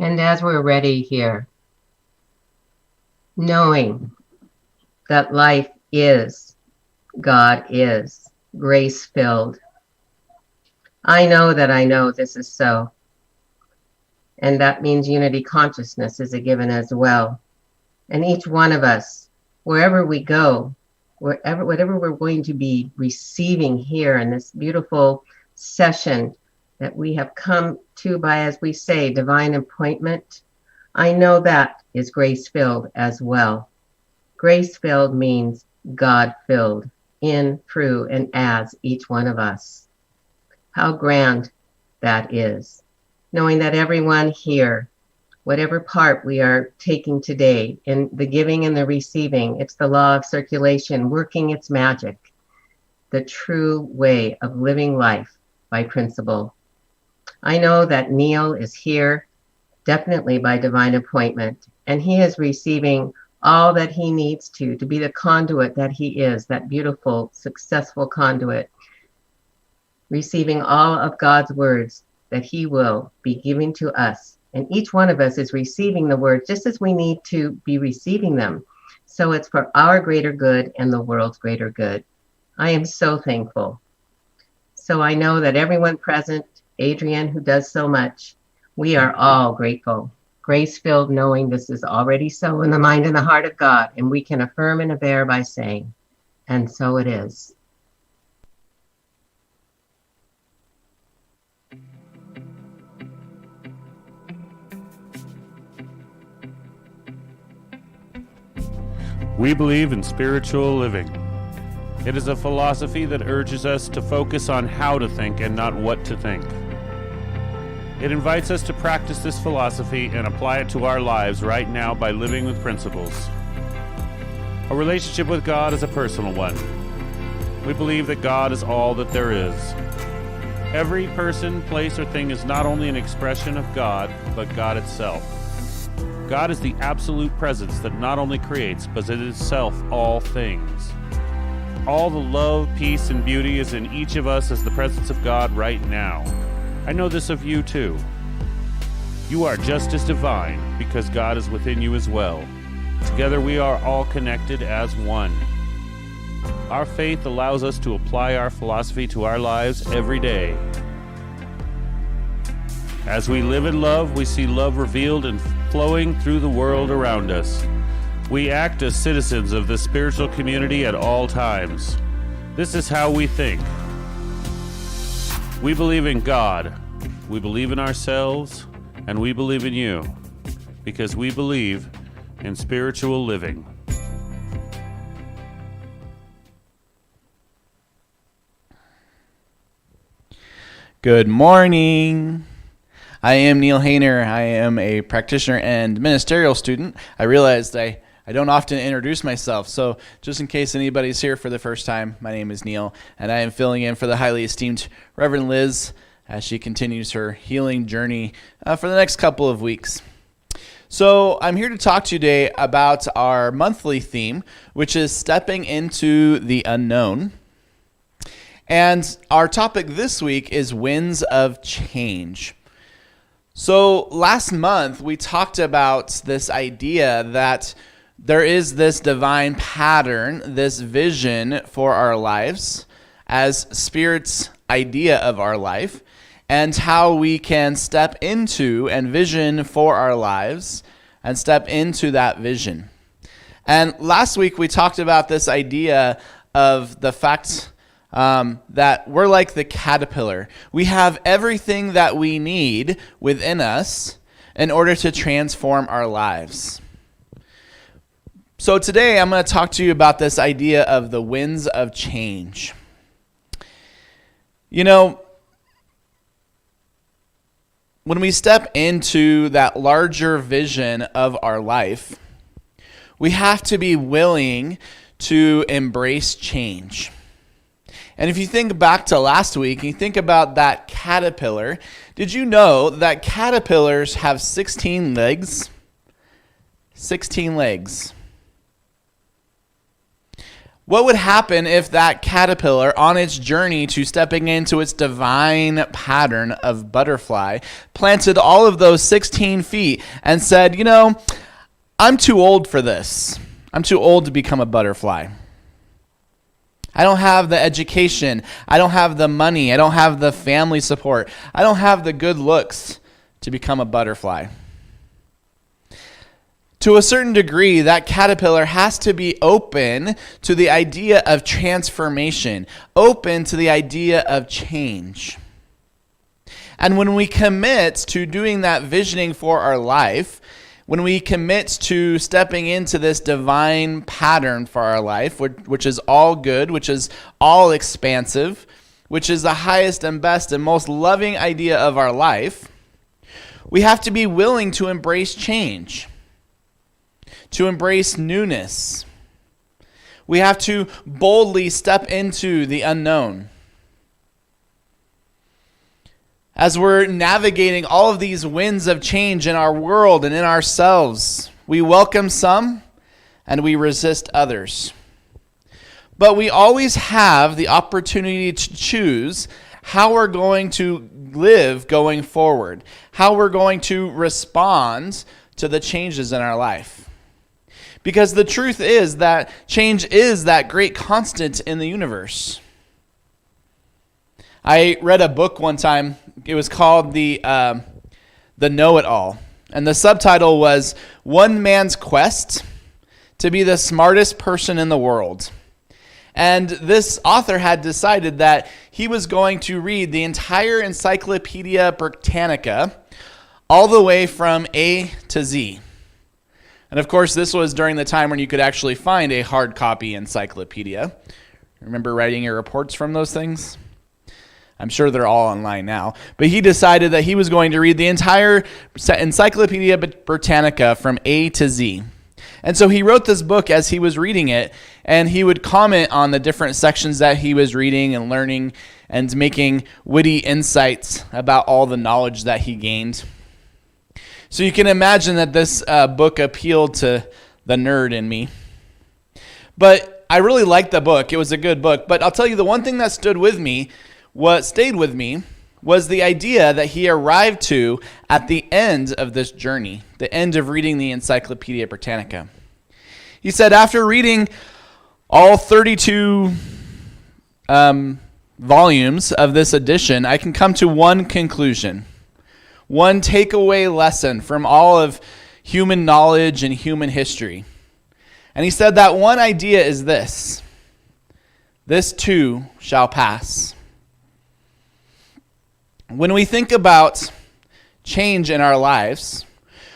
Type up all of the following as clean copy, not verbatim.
And as we're ready here, knowing that life is, God is, grace-filled. I know that I know this is so. And that means unity consciousness is a given as well. And each one of us, wherever we go, whatever we're going to be receiving here in this beautiful session that we have come to by, as we say, divine appointment, I know that is grace-filled as well. Grace-filled means God-filled in, through, and as each one of us. How grand that is. Knowing that everyone here, whatever part we are taking today in the giving and the receiving, it's the law of circulation working its magic, the true way of living life by principle. I know that Neil is here, definitely by divine appointment, and he is receiving all that he needs to be the conduit that he is, that beautiful, successful conduit, receiving all of God's words that he will be giving to us. And each one of us is receiving the words just as we need to be receiving them. So it's for our greater good and the world's greater good. I am so thankful. So I know that everyone present, Adrienne, who does so much, we are all grateful. Grace-filled, knowing this is already so in the mind and the heart of God, and we can affirm and aver by saying, and so it is. We believe in spiritual living. It is a philosophy that urges us to focus on how to think and not what to think. It invites us to practice this philosophy and apply it to our lives right now by living with principles. A relationship with God is a personal one. We believe that God is all that there is. Every person, place, or thing is not only an expression of God, but God itself. God is the absolute presence that not only creates, but is itself all things. All the love, peace, and beauty is in each of us as the presence of God right now. I know this of you too. You are just as divine because God is within you as well. Together we are all connected as one. Our faith allows us to apply our philosophy to our lives every day. As we live in love, we see love revealed and flowing through the world around us. We act as citizens of the spiritual community at all times. This is how we think. We believe in God, we believe in ourselves, and we believe in you, because we believe in spiritual living. Good morning. I am Neil Hayner. I am a practitioner and ministerial student. I realized I don't often introduce myself, so just in case anybody's here for the first time, my name is Neil, and I am filling in for the highly esteemed Reverend Liz as she continues her healing journey for the next couple of weeks. So I'm here to talk to you today about our monthly theme, which is stepping into the unknown. And our topic this week is winds of change. So last month we talked about this idea that there is this divine pattern, this vision for our lives as Spirit's idea of our life, and how we can step into and vision for our lives and step into that vision. And last week we talked about this idea of the fact that we're like the caterpillar. We have everything that we need within us in order to transform our lives. So today I'm going to talk to you about this idea of the winds of change. You know, when we step into that larger vision of our life, we have to be willing to embrace change. And if you think back to last week, and you think about that caterpillar, did you know that caterpillars have 16 legs? 16 legs. What would happen if that caterpillar, on its journey to stepping into its divine pattern of butterfly, planted all of those 16 feet and said, I'm too old for this. I'm too old to become a butterfly. I don't have the education. I don't have the money. I don't have the family support. I don't have the good looks to become a butterfly. To a certain degree, that caterpillar has to be open to the idea of transformation, open to the idea of change. And when we commit to doing that visioning for our life, when we commit to stepping into this divine pattern for our life, which is all good, which is all expansive, which is the highest and best and most loving idea of our life, we have to be willing to embrace change, to embrace newness. We have to boldly step into the unknown. As we're navigating all of these winds of change in our world and in ourselves, we welcome some and we resist others. But we always have the opportunity to choose how we're going to live going forward, how we're going to respond to the changes in our life. Because the truth is that change is that great constant in the universe. I read a book one time. It was called The Know-It-All. And the subtitle was One Man's Quest to be the Smartest Person in the World. And this author had decided that he was going to read the entire Encyclopedia Britannica all the way from A to Z. And of course, this was during the time when you could actually find a hard copy encyclopedia. Remember writing your reports from those things? I'm sure they're all online now. But he decided that he was going to read the entire Encyclopedia Britannica from A to Z. And so he wrote this book as he was reading it, and he would comment on the different sections that he was reading and learning and making witty insights about all the knowledge that he gained. So you can imagine that this book appealed to the nerd in me. But I really liked the book. It was a good book. But I'll tell you, the one thing that stayed with me was the idea that he arrived to at the end of this journey, the end of reading the Encyclopedia Britannica. He said, after reading all 32 volumes of this edition, I can come to one conclusion, one takeaway lesson from all of human knowledge and human history. And he said that one idea is this: this too shall pass. When we think about change in our lives,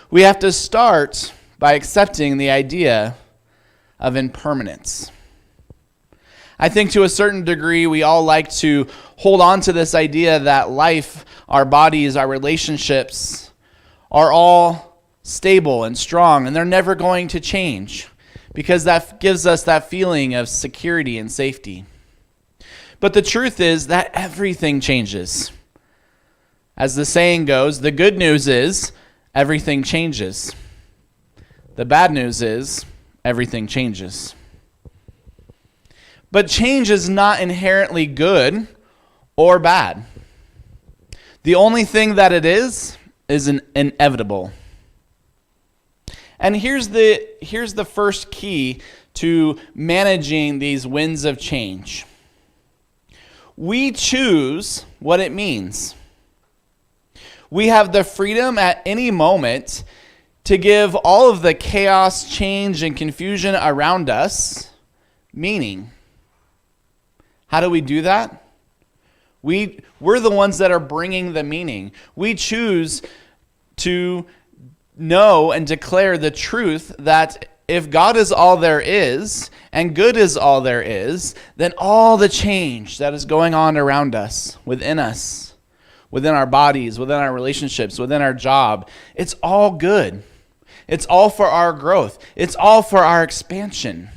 we have to start by accepting the idea of impermanence. I think to a certain degree, we all like to hold on to this idea that life, our bodies, our relationships are all stable and strong, and they're never going to change, because that gives us that feeling of security and safety. But the truth is that everything changes. As the saying goes, the good news is everything changes. The bad news is everything changes. But change is not inherently good or bad. The only thing that it is inevitable. And here's the first key to managing these winds of change. We choose what it means. We have the freedom at any moment to give all of the chaos, change, and confusion around us meaning. How do we do that? We're the ones that are bringing the meaning. We choose to know and declare the truth that if God is all there is, and good is all there is, then all the change that is going on around us, within our bodies, within our relationships, within our job, it's all good. It's all for our growth. It's all for our expansion.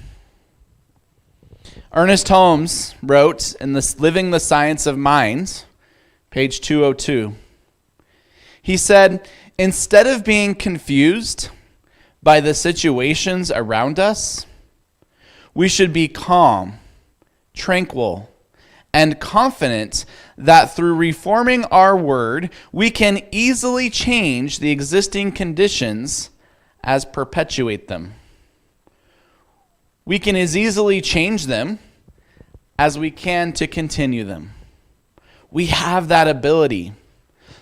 Ernest Holmes wrote in this Living the Science of Mind, page 202, he said, instead of being confused by the situations around us, We should be calm, tranquil, and confident that through reforming our word, we can easily change the existing conditions as perpetuate them. We can as easily change them as we can to continue them. We have that ability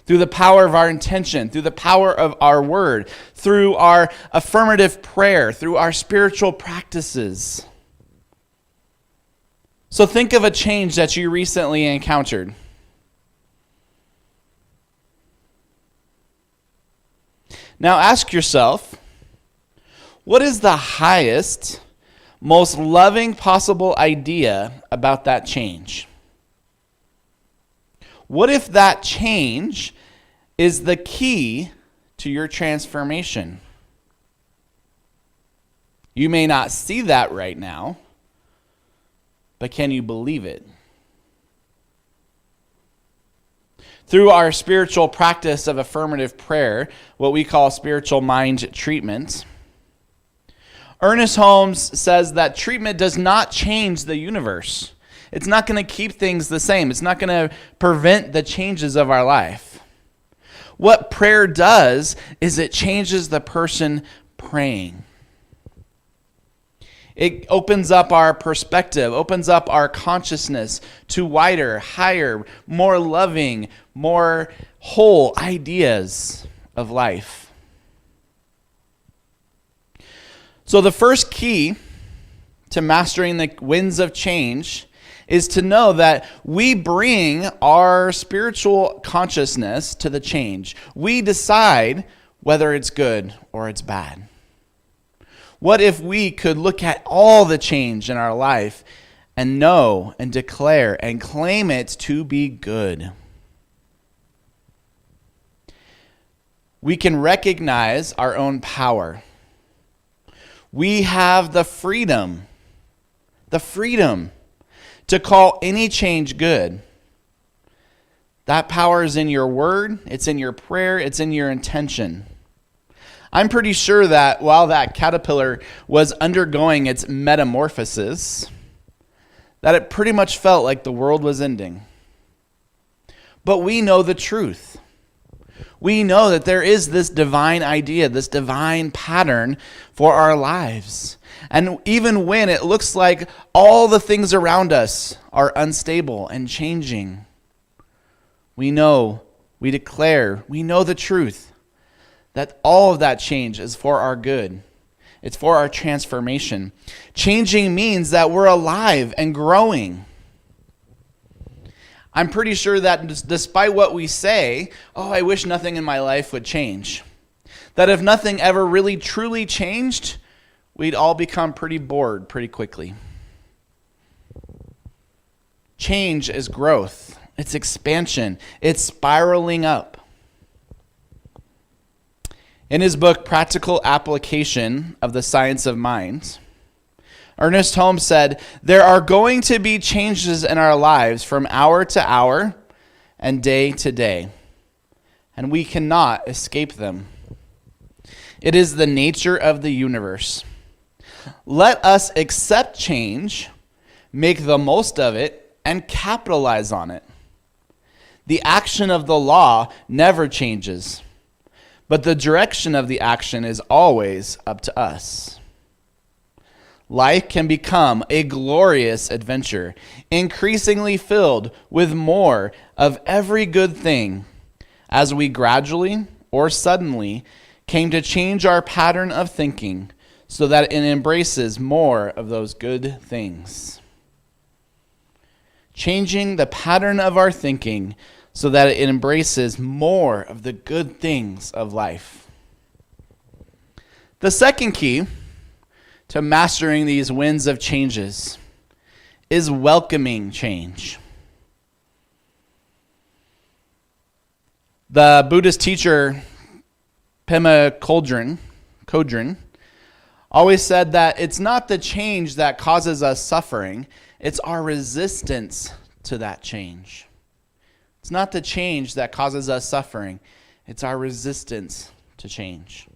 through the power of our intention, through the power of our word, through our affirmative prayer, through our spiritual practices. So think of a change that you recently encountered. Now ask yourself, what is the highest, most loving possible idea about that change? What if that change is the key to your transformation? You may not see that right now, but can you believe it? Through our spiritual practice of affirmative prayer, what we call spiritual mind treatment, Ernest Holmes says that treatment does not change the universe. It's not going to keep things the same. It's not going to prevent the changes of our life. What prayer does is it changes the person praying. It opens up our perspective, opens up our consciousness to wider, higher, more loving, more whole ideas of life. So the first key to mastering the winds of change is to know that we bring our spiritual consciousness to the change. We decide whether it's good or it's bad. What if we could look at all the change in our life and know and declare and claim it to be good? We can recognize our own power. We have the freedom to call any change good. That power is in your word, it's in your prayer, it's in your intention. I'm pretty sure that while that caterpillar was undergoing its metamorphosis, that it pretty much felt like the world was ending. But we know the truth. We know that there is this divine idea, this divine pattern for our lives. And even when it looks like all the things around us are unstable and changing, we know, we declare, we know the truth that all of that change is for our good. It's for our transformation. Changing means that we're alive and growing. I'm pretty sure that despite what we say, I wish nothing in my life would change. That if nothing ever really truly changed, we'd all become pretty bored pretty quickly. Change is growth. It's expansion. It's spiraling up. In his book, Practical Application of the Science of Mind, Ernest Holmes said, there are going to be changes in our lives from hour to hour and day to day, and we cannot escape them. It is the nature of the universe. Let us accept change, make the most of it, and capitalize on it. The action of the law never changes, but the direction of the action is always up to us. Life can become a glorious adventure, increasingly filled with more of every good thing, as we gradually or suddenly came to change our pattern of thinking so that it embraces more of those good things. Changing the pattern of our thinking so that it embraces more of the good things of life. The second key to mastering these winds of changes is welcoming change. The Buddhist teacher Pema Chodron always said that it's not the change that causes us suffering, it's our resistance to that change. It's not the change that causes us suffering, it's our resistance to change.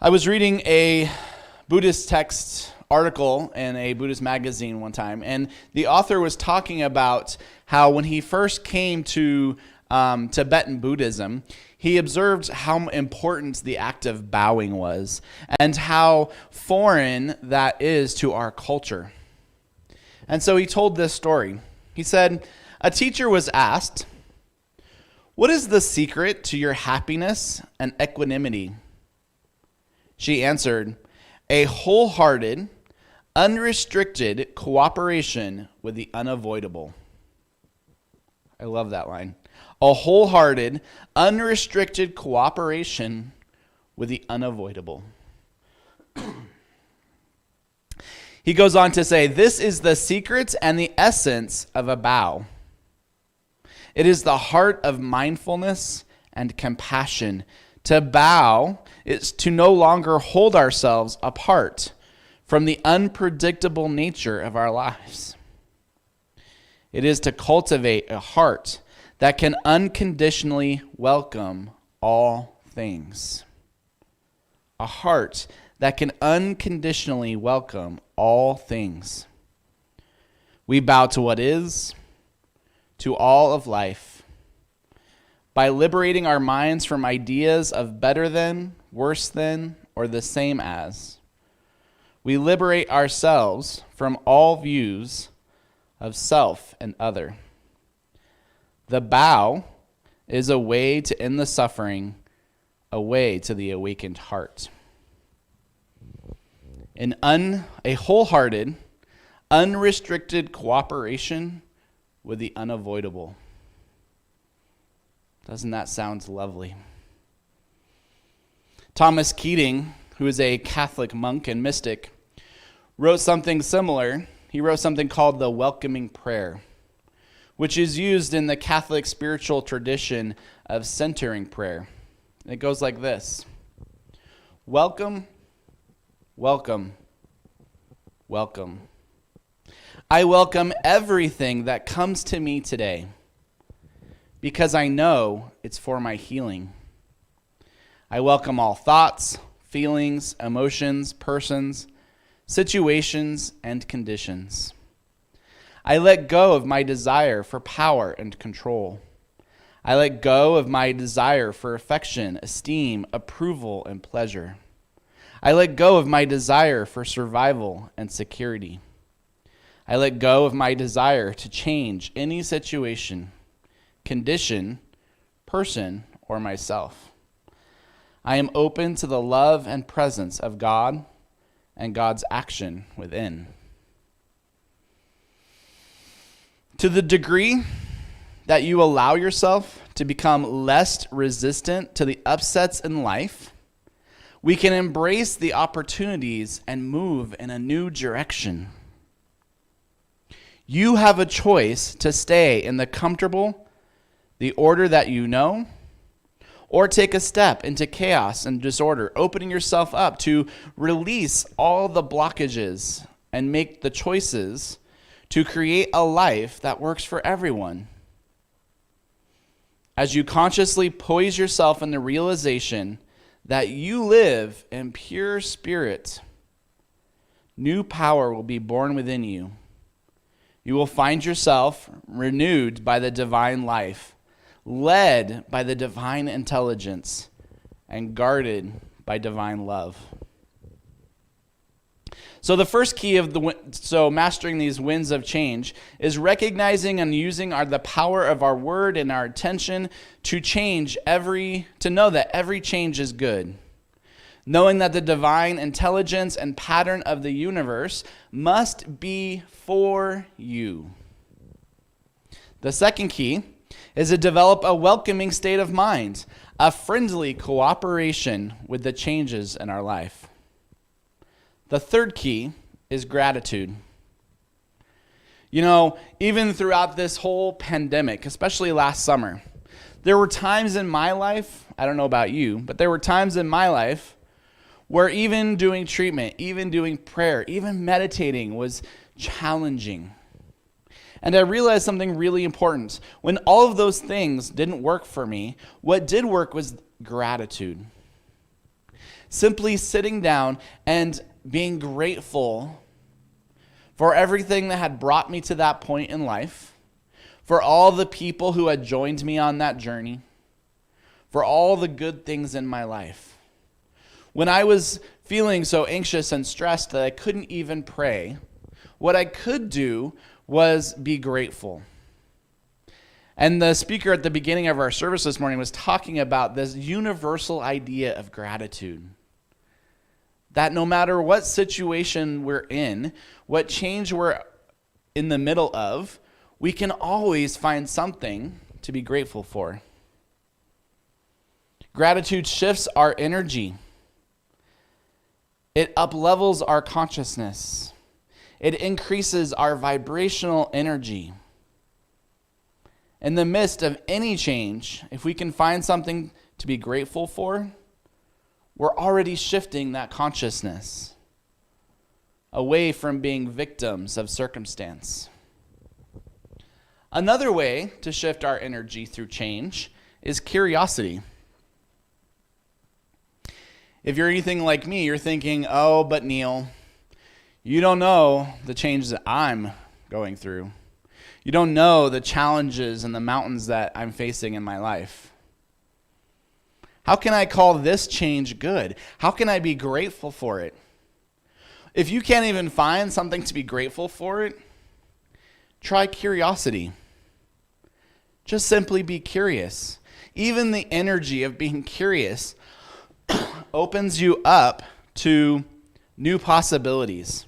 I was reading a Buddhist text article in a Buddhist magazine one time, and the author was talking about how when he first came to Tibetan Buddhism, he observed how important the act of bowing was and how foreign that is to our culture. And so he told this story. He said, a teacher was asked, "What is the secret to your happiness and equanimity?" She answered, "A wholehearted, unrestricted cooperation with the unavoidable." I love that line. A wholehearted, unrestricted cooperation with the unavoidable. He goes on to say, this is the secret and the essence of a bow. It is the heart of mindfulness and compassion. To bow is to no longer hold ourselves apart from the unpredictable nature of our lives. It is to cultivate a heart that can unconditionally welcome all things. A heart that can unconditionally welcome all things. We bow to what is, to all of life. By liberating our minds from ideas of better than, worse than, or the same as, we liberate ourselves from all views of self and other. The bow is a way to end the suffering, a way to the awakened heart. A wholehearted, unrestricted cooperation with the unavoidable. Doesn't that sound lovely? Thomas Keating, who is a Catholic monk and mystic, wrote something similar. He wrote something called the welcoming prayer, which is used in the Catholic spiritual tradition of centering prayer. It goes like this. Welcome, welcome, welcome. I welcome everything that comes to me today because I know it's for my healing. I welcome all thoughts, feelings, emotions, persons, situations, and conditions. I let go of my desire for power and control. I let go of my desire for affection, esteem, approval, and pleasure. I let go of my desire for survival and security. I let go of my desire to change any situation, condition, person, or myself. I am open to the love and presence of God and God's action within. To the degree that you allow yourself to become less resistant to the upsets in life, we can embrace the opportunities and move in a new direction. You have a choice to stay in the comfortable, the order that you know, or take a step into chaos and disorder, opening yourself up to release all the blockages and make the choices to create a life that works for everyone. As you consciously poise yourself in the realization that you live in pure spirit, new power will be born within you. You will find yourself renewed by the divine life, led by the divine intelligence, and guarded by divine love. So the first key of mastering these winds of change is recognizing and using the power of our word and our attention to know that every change is good. Knowing that the divine intelligence and pattern of the universe must be for you. The second key is to develop a welcoming state of mind, a friendly cooperation with the changes in our life. The third key is gratitude. Even throughout this whole pandemic, especially last summer, there were times in my life, I don't know about you, but there were times in my life where even doing treatment, even doing prayer, even meditating was challenging. And I realized something really important. When all of those things didn't work for me, what did work was gratitude. Simply sitting down and being grateful for everything that had brought me to that point in life, for all the people who had joined me on that journey, for all the good things in my life. When I was feeling so anxious and stressed that I couldn't even pray, what I could do was be grateful. And the speaker at the beginning of our service this morning was talking about this universal idea of gratitude. That no matter what situation we're in, what change we're in the middle of, we can always find something to be grateful for. Gratitude shifts our energy. It uplevels our consciousness. It increases our vibrational energy. In the midst of any change, if we can find something to be grateful for, we're already shifting that consciousness away from being victims of circumstance. Another way to shift our energy through change is curiosity. If you're anything like me, you're thinking, oh, but Neil, you don't know the changes that I'm going through. You don't know the challenges and the mountains that I'm facing in my life. How can I call this change good? How can I be grateful for it? If you can't even find something to be grateful for it, try curiosity. Just simply be curious. Even the energy of being curious opens you up to new possibilities.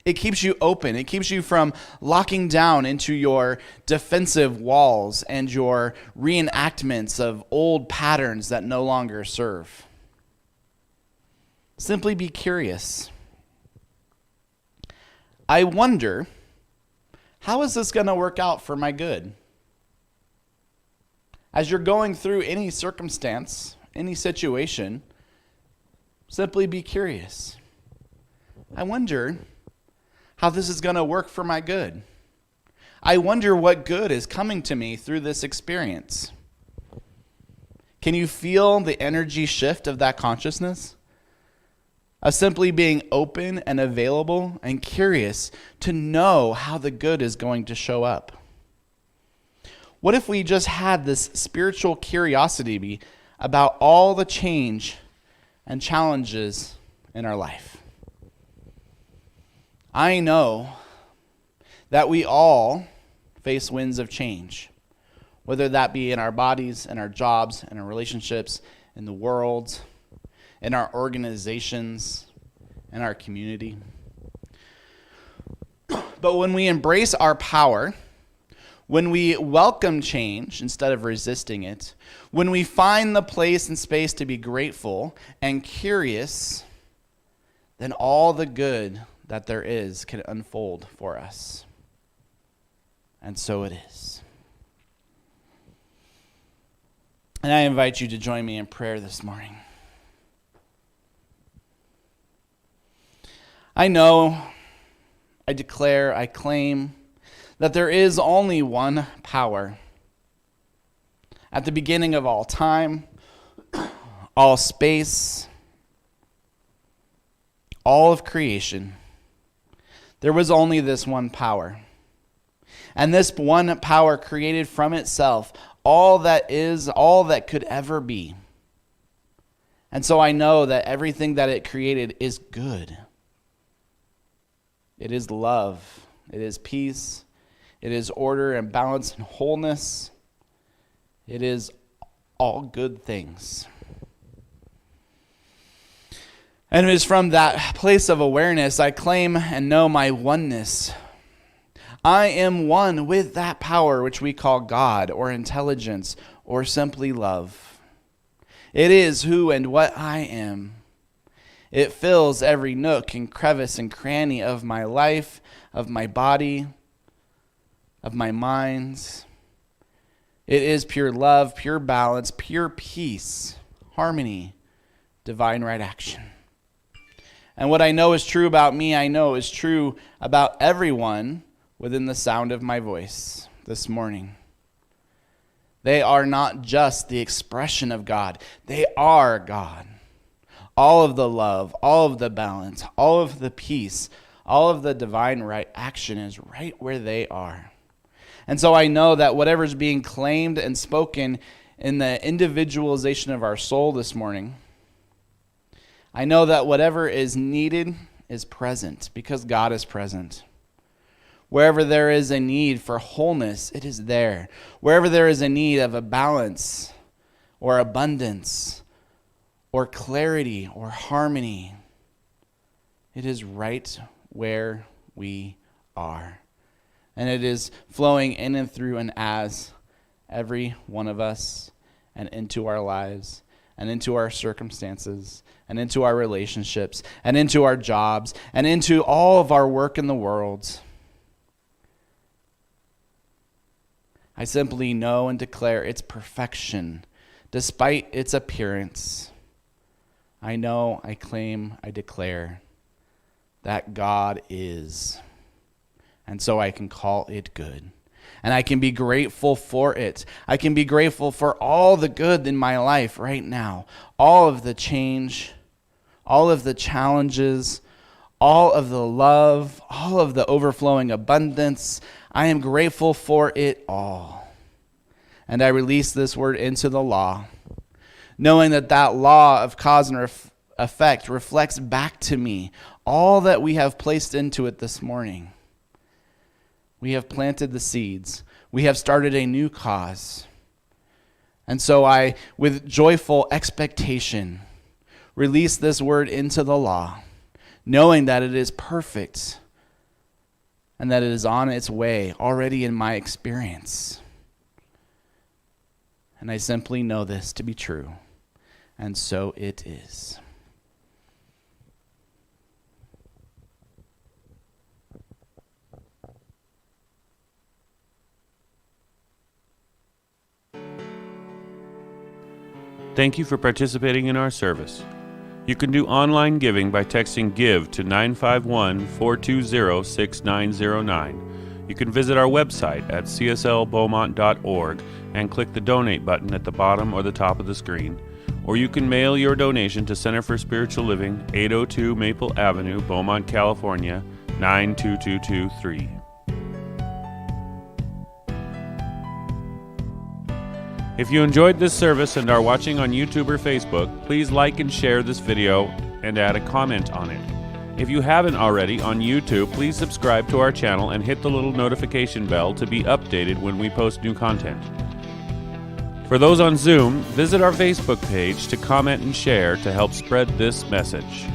It keeps you open. It keeps you from locking down into your defensive walls and your reenactments of old patterns that no longer serve. Simply be curious. I wonder, how is this going to work out for my good? As you're going through any circumstance, any situation, simply be curious. I wonder how this is going to work for my good. I wonder what good is coming to me through this experience. Can you feel the energy shift of that consciousness? Of simply being open and available and curious to know how the good is going to show up. What if we just had this spiritual curiosity about all the change and challenges in our life? I know that we all face winds of change, whether that be in our bodies, in our jobs, in our relationships, in the world, in our organizations, in our community. But when we embrace our power, when we welcome change instead of resisting it, when we find the place and space to be grateful and curious, then all the good that there is can unfold for us. And so it is. And I invite you to join me in prayer this morning. I know, I declare, I claim that there is only one power. At the beginning of all time, all space, all of creation, there was only this one power. And this one power created from itself all that is, all that could ever be. And so I know that everything that it created is good. It is love. It is peace. It is order and balance and wholeness. It is all good things. And it is from that place of awareness I claim and know my oneness. I am one with that power which we call God or intelligence or simply love. It is who and what I am. It fills every nook and crevice and cranny of my life, of my body, of my mind. It is pure love, pure balance, pure peace, harmony, divine right action. And what I know is true about me, I know is true about everyone within the sound of my voice this morning. They are not just the expression of God. They are God. all of the love, all of the balance, all of the peace, all of the divine right action is right where they are. And so I know that whatever's being claimed and spoken in the individualization of our soul this morning, I know that whatever is needed is present because God is present. Wherever there is a need for wholeness, it is there. Wherever there is a need of a balance or abundance or clarity or harmony, it is right where we are. And it is flowing in and through and as every one of us and into our lives and into our circumstances and into our relationships and into our jobs and into all of our work in the world. I simply know and declare its perfection despite its appearance. I know, I claim, I declare that God is. And so I can call it good. And I can be grateful for it. I can be grateful for all the good in my life right now. All of the change, all of the challenges, all of the love, all of the overflowing abundance. I am grateful for it all. And I release this word into the law, knowing that that law of cause and effect reflects back to me all that we have placed into it this morning. We have planted the seeds. We have started a new cause. And so I, with joyful expectation, release this word into the law, knowing that it is perfect and that it is on its way already in my experience. And I simply know this to be true, and so it is. Thank you for participating in our service. You can do online giving by texting GIVE to 951-420-6909. You can visit our website at cslbeaumont.org and click the donate button at the bottom or the top of the screen. Or you can mail your donation to Center for Spiritual Living, 802 Maple Avenue, Beaumont, California, 92223. If you enjoyed this service and are watching on YouTube or Facebook, please like and share this video and add a comment on it. If you haven't already on YouTube, please subscribe to our channel and hit the little notification bell to be updated when we post new content. For those on Zoom, visit our Facebook page to comment and share to help spread this message.